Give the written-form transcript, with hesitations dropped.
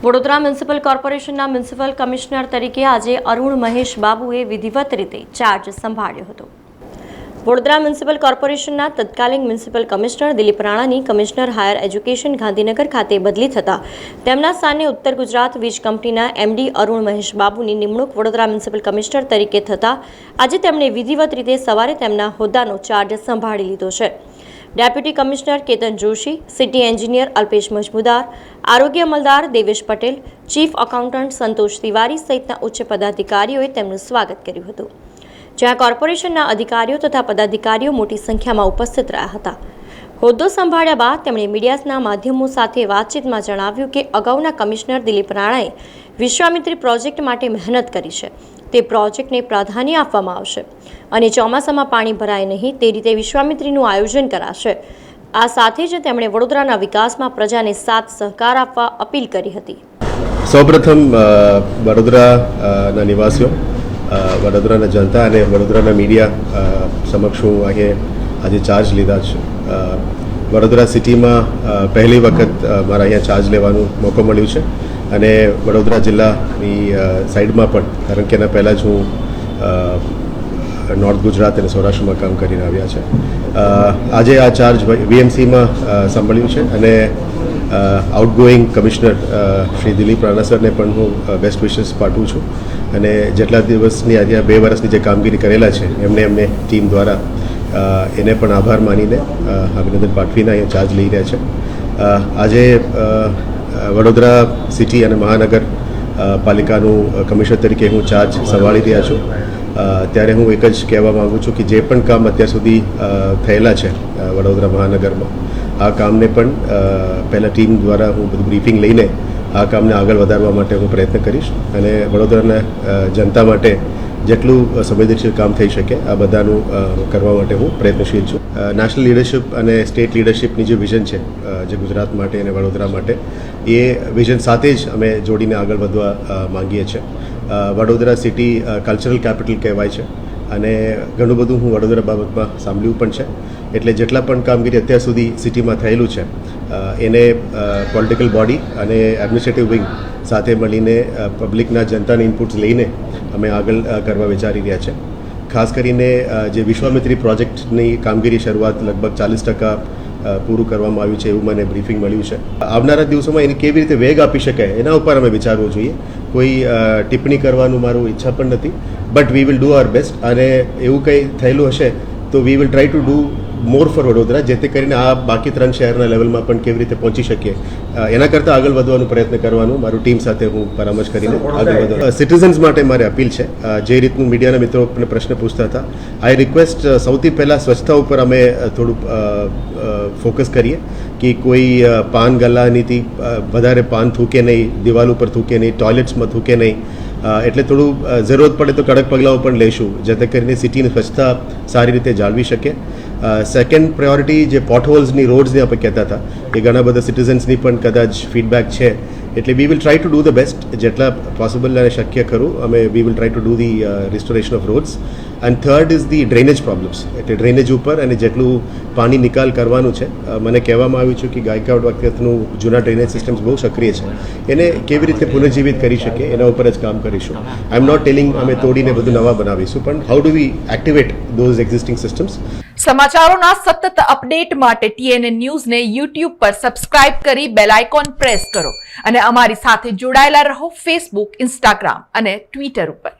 Vadodara municipal કોર્પોરેશનના municipal commissioner તરીકે આજે અરુણ મહેશ બાબુએ વિધિવત રીતે ચાર્જ સંભાળ્યો હતો. વડોદરા મ્યુનિસિપલ કોર્પોરેશનના તત્કાલીન મ્યુનિસિપલ કમિશનર દિલીપ રાણાની કમિશનર હાયર એજ્યુકેશન ગાંધીનગર ખાતે બદલી થતાં તેમના સ્થાને ઉત્તર ગુજરાત વીજ કંપનીના એમડી અરુણ મહેશ બાબુની નિમણૂક વડોદરા મ્યુનિસિપલ કમિશનર તરીકે થતાં આજે તેમણે વિધિવત રીતે સવારે તેમના હોદ્દાનો ચાર્જ સંભાળી લીધો છે. Deputy commissioner Ketan Joshi, city engineer Alpesh Majmudar, આરોગ્ય અમલદાર દેવેશ પટેલ, ચીફ એકાઉન્ટન્ટ સંતોષ તિવારી સહિતના ઉચ્ચ પદાધિકારીઓએ તેમનું સ્વાગત કર્યું હતું, જ્યાં કોર્પોરેશનના અધિકારીઓ તથા પદાધિકારીઓ મોટી સંખ્યામાં ઉપસ્થિત રહ્યા હતા. હોદ્દો સંભાળ્યા બાદ તેમણે મીડિયાના માધ્યમો સાથે વાતચીતમાં જણાવ્યું કે અગાઉના કમિશનર દિલીપ રાણાએ વિશ્વામિત્રી પ્રોજેક્ટ માટે મહેનત કરી છે. તે પ્રોજેક્ટને પ્રાધાન્ય આપવામાં આવશે અને ચોમાસામાં પાણી ભરાય નહીં તે રીતે વિશ્વામિત્રીનું આયોજન કરાશે. આ સાથે જ તેમણે વડોદરાના વિકાસમાં પ્રજાને સાથ સહકાર આપવા અપીલ કરી હતી. સૌપ્રથમ વડોદરાના નિવાસીઓ, વડોદરાના જનતા અને વડોદરાના મીડિયા સમક્ષ હું આજે ચાર્જ લીધા છે. વડોદરા સિટીમાં પહેલી વખત મારા અહીંયા ચાર્જ લેવાનું મોકો મળ્યું છે અને વડોદરા જિલ્લાની સાઈડમાં પણ, કારણ કે એના પહેલાં જ હું નોર્થ ગુજરાત અને સૌરાષ્ટ્રમાં કામ કરીને આવ્યા છે. આજે આ ચાર્જ વીએમસીમાં સંભાળ્યું છે અને આઉટગોઈંગ કમિશનર શ્રી દિલીપ રાણા સરને પણ હું બેસ્ટ વિશેસ પાઠવું છું અને જેટલા દિવસની આજે 2 વર્ષની જે કામગીરી કરેલા છે એમને ટીમ દ્વારા એને પણ આભાર માનીને અભિનંદન પાઠવીને અહીંયા ચાર્જ લઈ રહ્યા છે. આજે વડોદરા સિટી અને મહાનગર પાલિકાનું કમિશનર તરીકે હું ચાર્જ સંભાળી રહ્યા છું. ત્યારે હું એક જ કહેવા માગું છું કે જે પણ કામ અત્યાર સુધી થયેલા છે વડોદરા મહાનગરમાં, આ કામને પણ પહેલાં ટીમ દ્વારા હું બધું બ્રીફિંગ લઈને આ કામને આગળ વધારવા માટે હું પ્રયત્ન કરીશ અને વડોદરાના જનતા માટે જેટલું સંવેદનશીલ કામ થઈ શકે આ બધાનું કરવા માટે હું પ્રયત્નશીલ છું. નેશનલ લીડરશિપ અને સ્ટેટ લીડરશિપની જે વિઝન છે જે ગુજરાત માટે અને વડોદરા માટે, એ વિઝન સાથે જ અમે જોડીને આગળ વધવા માંગીએ છીએ. વડોદરા સિટી કલ્ચરલ કેપિટલ કહેવાય છે અને ઘણું બધું હું વડોદરા બાબતમાં સાંભળ્યું પણ છે. એટલે જેટલા પણ કામગીરી અત્યાર સુધી સિટીમાં થયેલું છે એને પોલિટિકલ બોડી અને એડમિનિસ્ટ્રેટિવ વિંગ સાથે મળીને પબ્લિકના જનતાના ઇનપુટ્સ લઈને અમે આગળ કરવા વિચારી રહ્યા છે. ખાસ કરીને જે વિશ્વામિત્રી પ્રોજેક્ટની કામગીરી શરૂઆત લગભગ 40% પૂરું કરવામાં આવ્યું છે એવું મને બ્રીફિંગ મળ્યું છે. આવનારા દિવસોમાં એને કેવી રીતે વેગ આપી શકાય એના ઉપર અમે વિચારવું જોઈએ. કોઈ ટિપ્પણી કરવાનું મારું ઈચ્છા પણ નથી, but we will do our best અને એવું કંઈ થયેલું હશે તો we will try to do more for Vadodara, જેથી કરીને આ બાકી 3 શહેરના લેવલમાં પણ કેવી રીતે પહોંચી શકીએ એના કરતાં આગળ વધવાનો પ્રયત્ન કરવાનું મારું ટીમ સાથે હું પરામર્શ કરીને આગળ વધવા. સિટીઝન્સ માટે મારે અપીલ છે, જે રીતનું મીડિયાના મિત્રો પ્રશ્ન પૂછતા હતા, આઈ રિક્વેસ્ટ સૌથી પહેલાં સ્વચ્છતા ઉપર અમે થોડું ફોકસ કરીએ કે કોઈ પાન ગલ્લાનીથી વધારે પાન થૂકે નહીં, દિવાલ ઉપર થૂકે નહીં, ટોયલેટ્સમાં થૂકે નહીં. એટલે થોડું જરૂરત પડે તો કડક પગલાઓ પણ લઈશું જેથી કરીને સિટીની સ્વચ્છતા સારી રીતે જાળવી શકે. સેકન્ડ પ્રાયોરિટી જે પોટહોલ્સની, રોડ્સની આપણે કહેતા હતા, એ ઘણા બધા સિટીઝન્સની પણ કદાચ ફીડબેક છે. એટલે વી will try to do the best, જેટલા પોસિબલ અને શક્ય ખરું અમે વી will try to do the restoration of rods. And third is the drainage problems. એટલે ડ્રેનેજ ઉપર અને જેટલું પાણી નિકાલ કરવાનું છે, મને કહેવામાં આવ્યું છે કે ગાયકવાડ વખતનું જૂના ડ્રેનેજ સિસ્ટમ્સ બહુ સક્રિય છે, એને કેવી રીતે પુનર્જીવિત કરી શકે એના ઉપર જ કામ કરીશું. આઈ એમ નોટ ટેલિંગ અમે તોડીને બધું નવા બનાવીશું, પણ how do we activate those existing systems. સમાચારોના સતત અપડેટ માટે TNN ન્યૂઝને YouTube પર સબસ્ક્રાઇબ કરી બેલ આઇકોન પ્રેસ કરો અને અમારી સાથે જોડાયેલા રહો Facebook, Instagram અને Twitter ઉપર.